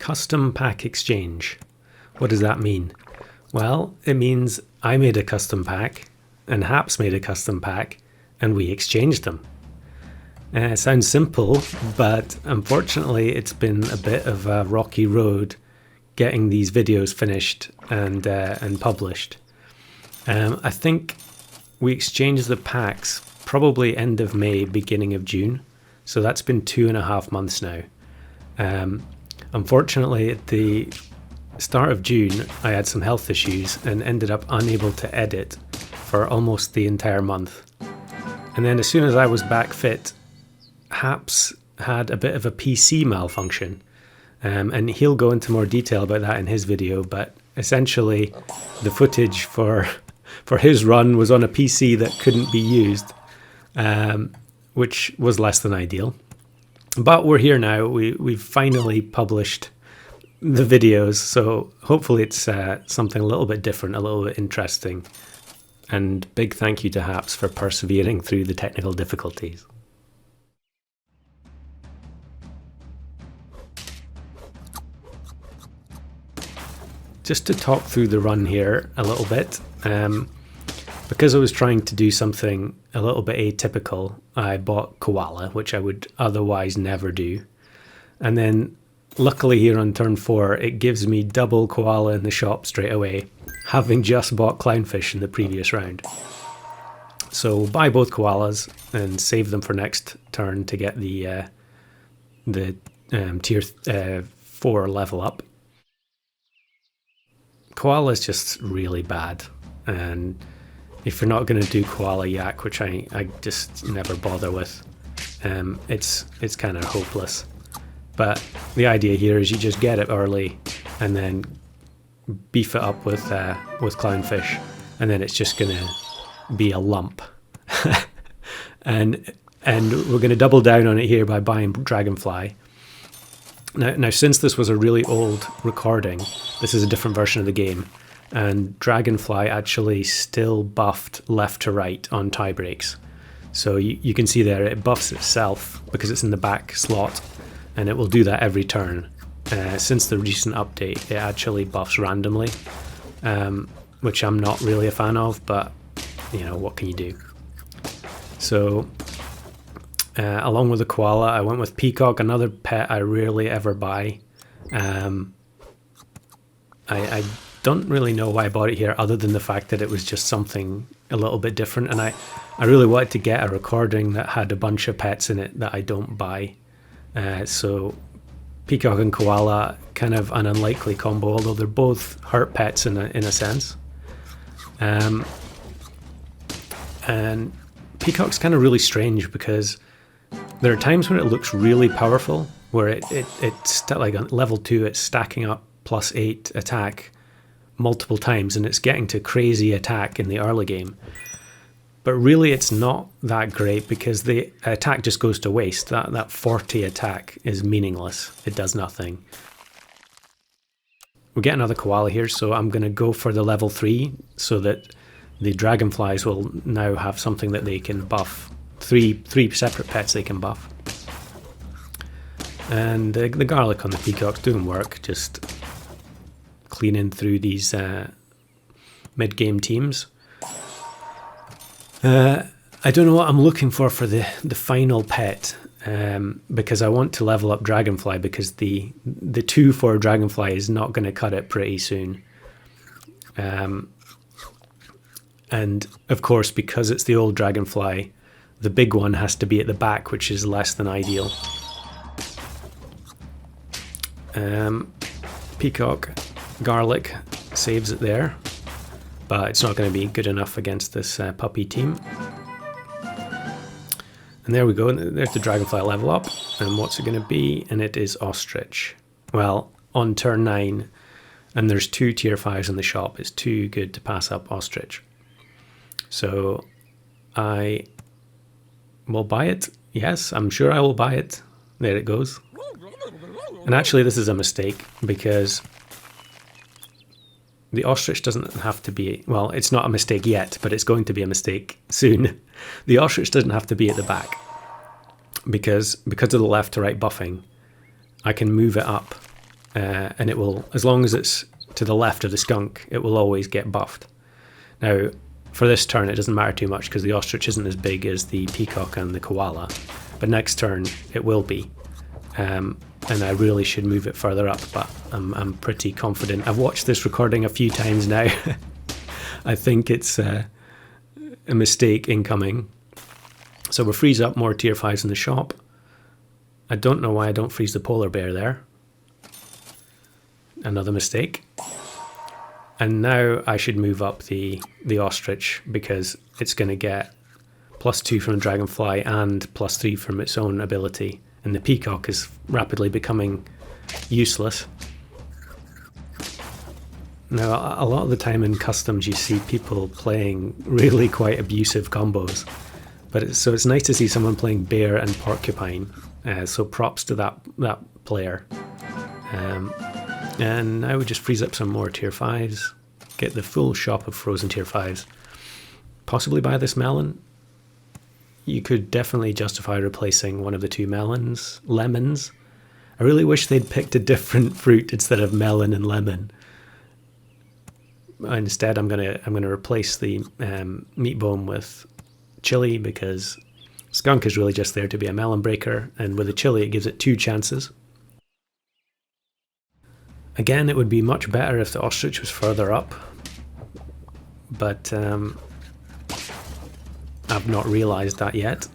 Custom pack exchange. What does that mean? Well, it means I made a custom pack and Haps made a custom pack and we exchanged them. It sounds simple, but unfortunately it's been a bit of a rocky road getting these videos finished and published. I think we exchanged the packs probably end of May, beginning of June. So that's been 2.5 months now. Unfortunately, at the start of June, I had some health issues and ended up unable to edit for almost the entire month. And then as soon as I was back fit, Haps had a bit of a PC malfunction. And he'll go into more detail about that in his video, but essentially the footage for his run was on a PC that couldn't be used, which was less than ideal. But we're here now. We've finally published the videos, so hopefully it's something a little bit different, a little bit interesting. And big thank you to Haps for persevering through the technical difficulties. Just to talk through the run here a little bit, because I was trying to do something a little bit atypical, I bought Koala, which I would otherwise never do. And then luckily here on turn 4, it gives me double Koala in the shop straight away, having just bought Clownfish in the previous round. So buy both Koalas and save them for next turn to get the tier 4 level up. Koala is just really bad, and if you're not going to do Koala Yak, which I just never bother with, it's kind of hopeless. But the idea here is you just get it early and then beef it up with Clownfish, and then it's just going to be a lump. and we're going to double down on it here by buying Dragonfly. Now, since this was a really old recording, this is a different version of the game, and Dragonfly actually still buffed left to right on tie breaks. So you can see there it buffs itself because it's in the back slot, and it will do that every turn. Since the recent update, it actually buffs randomly, which I'm not really a fan of, but you know, what can you do? So along with the Koala, I went with Peacock, another pet I rarely ever buy. I don't really know why I bought it here, other than the fact that it was just something a little bit different, and I really wanted to get a recording that had a bunch of pets in it that I don't buy. So Peacock and Koala, kind of an unlikely combo, although they're both hurt pets in a sense. And Peacock's kind of really strange because there are times when it looks really powerful, where it's like on level 2, it's stacking up +8 attack multiple times, and it's getting to crazy attack in the early game. But really it's not that great because the attack just goes to waste. That 40 attack is meaningless. It does nothing. We get another Koala here, so I'm going to go for the level 3 so that the Dragonflies will now have something that they can buff. Three separate pets they can buff. And the Garlic on the Peacock's doing work, just cleaning through these mid-game teams. I don't know what I'm looking for the final pet, because I want to level up Dragonfly, because the 2 for Dragonfly is not going to cut it pretty soon. And of course, because it's the old Dragonfly, the big one has to be at the back, which is less than ideal. Peacock Garlic saves it there, but it's not going to be good enough against this puppy team. And there we go, there's the Dragonfly level up, and what's it going to be? And it is Ostrich. Well, on turn 9, and there's 2 tier 5s in the shop, it's too good to pass up Ostrich. So I will buy it. Yes, I'm sure I will buy it. There it goes. And actually this is a mistake, because the Ostrich doesn't have to be, well, it's not a mistake yet, but it's going to be a mistake soon. The Ostrich doesn't have to be at the back, because of the left to right buffing, I can move it up and it will, as long as it's to the left of the skunk, it will always get buffed. Now, for this turn, it doesn't matter too much because the ostrich isn't as big as the peacock and the koala, but next turn it will be. And I really should move it further up, but I'm pretty confident. I've watched this recording a few times now. I think it's a mistake incoming. So we'll freeze up more tier 5s in the shop. I don't know why I don't freeze the polar bear there. Another mistake. And now I should move up the ostrich because it's going to get +2 from the dragonfly and +3 from its own ability. And the peacock is rapidly becoming useless. Now, a lot of the time in customs you see people playing really quite abusive combos. But it's nice to see someone playing bear and porcupine. So props to that player. And I would just freeze up some more tier 5s. Get the full shop of frozen tier 5s. Possibly buy this melon. You could definitely justify replacing one of the 2 lemons. I really wish they'd picked a different fruit instead of melon and lemon. Instead, I'm gonna replace the meat bone with chili because skunk is really just there to be a melon breaker, and with the chili it gives it 2 chances. Again, it would be much better if the ostrich was further up, but I've not realised that yet.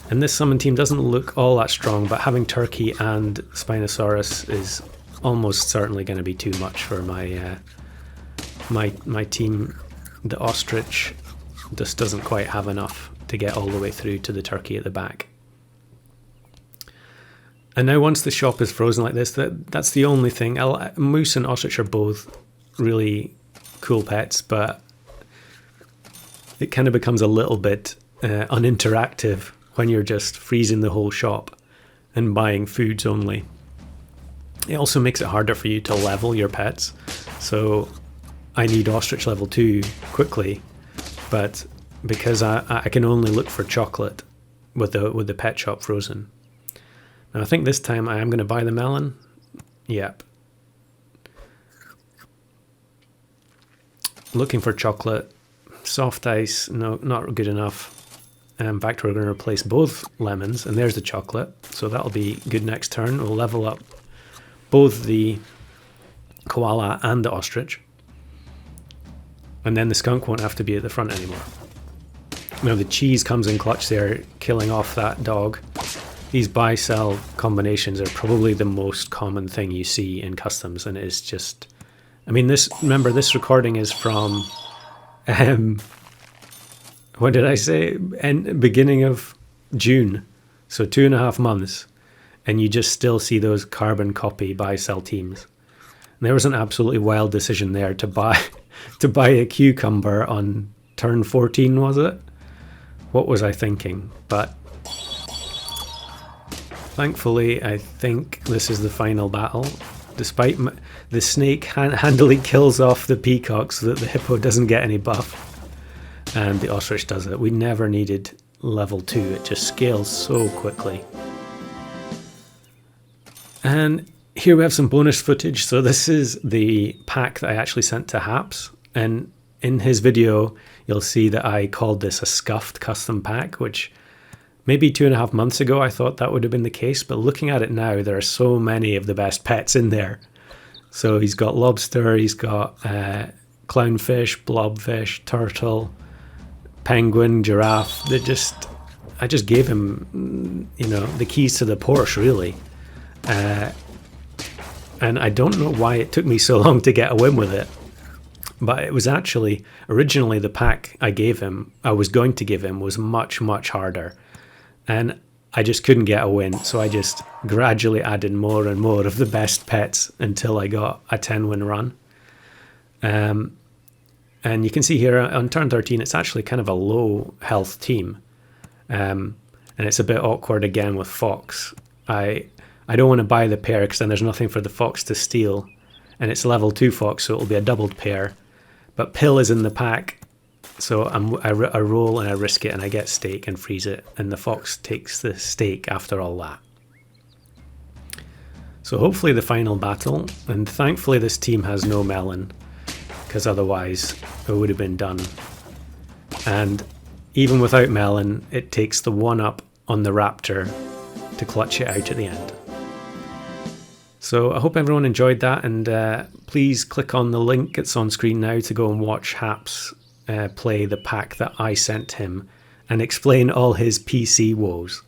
And this summon team doesn't look all that strong, but having Turkey and Spinosaurus is almost certainly going to be too much for my my team. The ostrich just doesn't quite have enough to get all the way through to the turkey at the back. And now once the shop is frozen like this, that's the only thing. Moose and ostrich are both really cool pets, but it kind of becomes a little bit uninteractive when you're just freezing the whole shop and buying foods only. It also makes it harder for you to level your pets. So I need ostrich level 2 quickly, but because I can only look for chocolate with the pet shop frozen. Now I think this time I am going to buy the melon. Yep. Looking for chocolate. Soft ice, no, not good enough. In fact, we're going to replace both lemons, and there's the chocolate. So that'll be good next turn. We'll level up both the koala and the ostrich. And then the skunk won't have to be at the front anymore. Now the cheese comes in clutch there, killing off that dog. These buy-sell combinations are probably the most common thing you see in customs, and it is just... I mean, remember, this recording is from... what did I say? Beginning of June. So 2.5 months. And you just still see those carbon copy buy-sell teams. And there was an absolutely wild decision there to buy a cucumber on turn 14, was it? What was I thinking? But thankfully, I think this is the final battle. Despite the snake handily kills off the peacock so that the hippo doesn't get any buff. And the ostrich does it. We never needed level 2. It just scales so quickly. And here we have some bonus footage. So this is the pack that I actually sent to Haps. And in his video, you'll see that I called this a scuffed custom pack, which maybe 2.5 months ago I thought that would have been the case. But looking at it now, there are so many of the best pets in there. So he's got lobster, he's got clownfish, blobfish, turtle, penguin, giraffe. I just gave him, the keys to the Porsche, really. And I don't know why it took me so long to get a win with it. But it was actually, originally the pack I was going to give him was much, much harder. And I just couldn't get a win. So I just gradually added more and more of the best pets until I got a 10-win run. And you can see here on turn 13, it's actually kind of a low health team. And it's a bit awkward again with Fox. I don't want to buy the pair because then there's nothing for the Fox to steal. And it's level 2 Fox, so it'll be a doubled pair. But Pill is in the pack, so I roll and I risk it and I get steak and freeze it. And the Fox takes the steak after all that. So hopefully the final battle, and thankfully this team has no melon, because otherwise it would have been done. And even without melon, it takes the 1-up on the raptor to clutch it out at the end. So I hope everyone enjoyed that, and please click on the link that's on screen now to go and watch Haps play the pack that I sent him and explain all his PC woes.